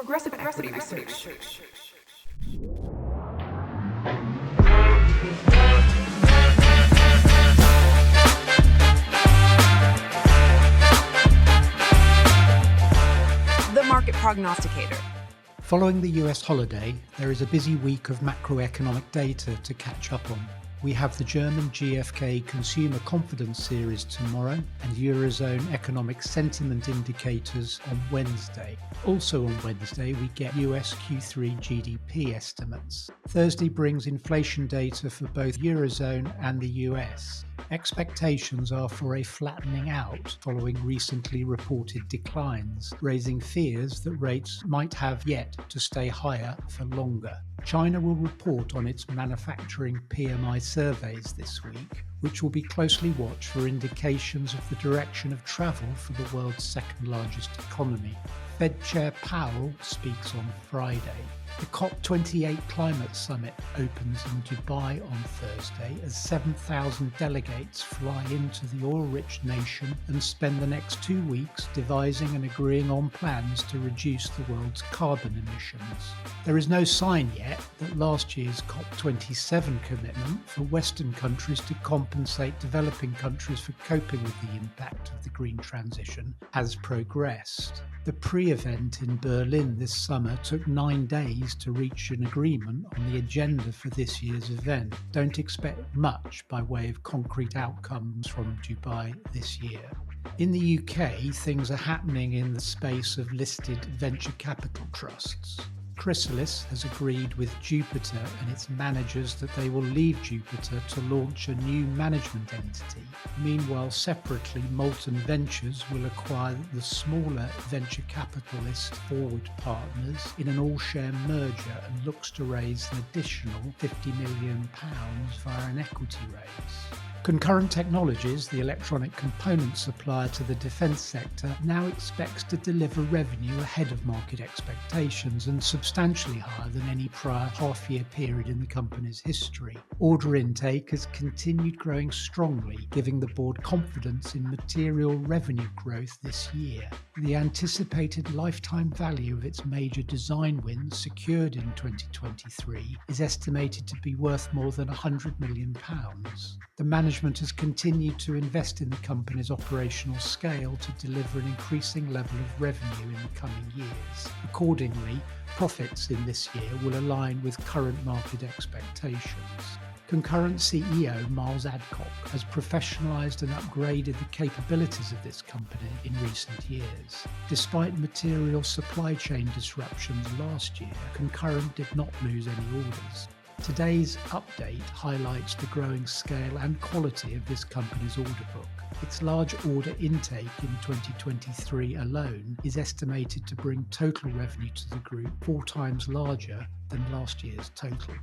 Progressive equity research. The Market Prognosticator. Following the US holiday, there is a busy week of macroeconomic data to catch up on. We have the German GfK Consumer Confidence Series tomorrow and Eurozone economic sentiment indicators on Wednesday. Also on Wednesday, we get US Q3 GDP estimates. Thursday brings inflation data for both Eurozone and the US. Expectations are for a flattening out following recently reported declines, raising fears that rates might have yet to stay higher for longer. China will report on its manufacturing PMI surveys this week, which will be closely watched for indications of the direction of travel for the world's second largest economy. Fed Chair Powell speaks on Friday. The COP28 climate summit opens in Dubai on Thursday as 7,000 delegates fly into the oil-rich nation and spend the next 2 weeks devising and agreeing on plans to reduce the world's carbon emissions. There is no sign yet that last year's COP27 commitment for Western countries to compensate developing countries for coping with the impact of the green transition has progressed. The pre-event in Berlin this summer took 9 days to reach an agreement on the agenda for this year's event. Don't expect much by way of concrete outcomes from Dubai this year. In the UK, things are happening in the space of listed venture capital trusts. Chrysalis has agreed with Jupiter and its managers that they will leave Jupiter to launch a new management entity. Meanwhile, separately, Molten Ventures will acquire the smaller venture capitalist Forward Partners in an all-share merger and looks to raise an additional £50 million via an equity raise. Concurrent Technologies, the electronic component supplier to the defence sector, now expects to deliver revenue ahead of market expectations and substantially higher than any prior half-year period in the company's history. Order intake has continued growing strongly, giving the board confidence in material revenue growth this year. The anticipated lifetime value of its major design wins secured in 2023 is estimated to be worth more than £100 million. The management has continued to invest in the company's operational scale to deliver an increasing level of revenue in the coming years. Accordingly, profits in this year will align with current market expectations. Concurrent CEO Miles Adcock has professionalised and upgraded the capabilities of this company in recent years. Despite material supply chain disruptions last year, Concurrent did not lose any orders. Today's update highlights the growing scale and quality of this company's order book. Its large order intake in 2023 alone is estimated to bring total revenue to the group 4 times larger than last year's total.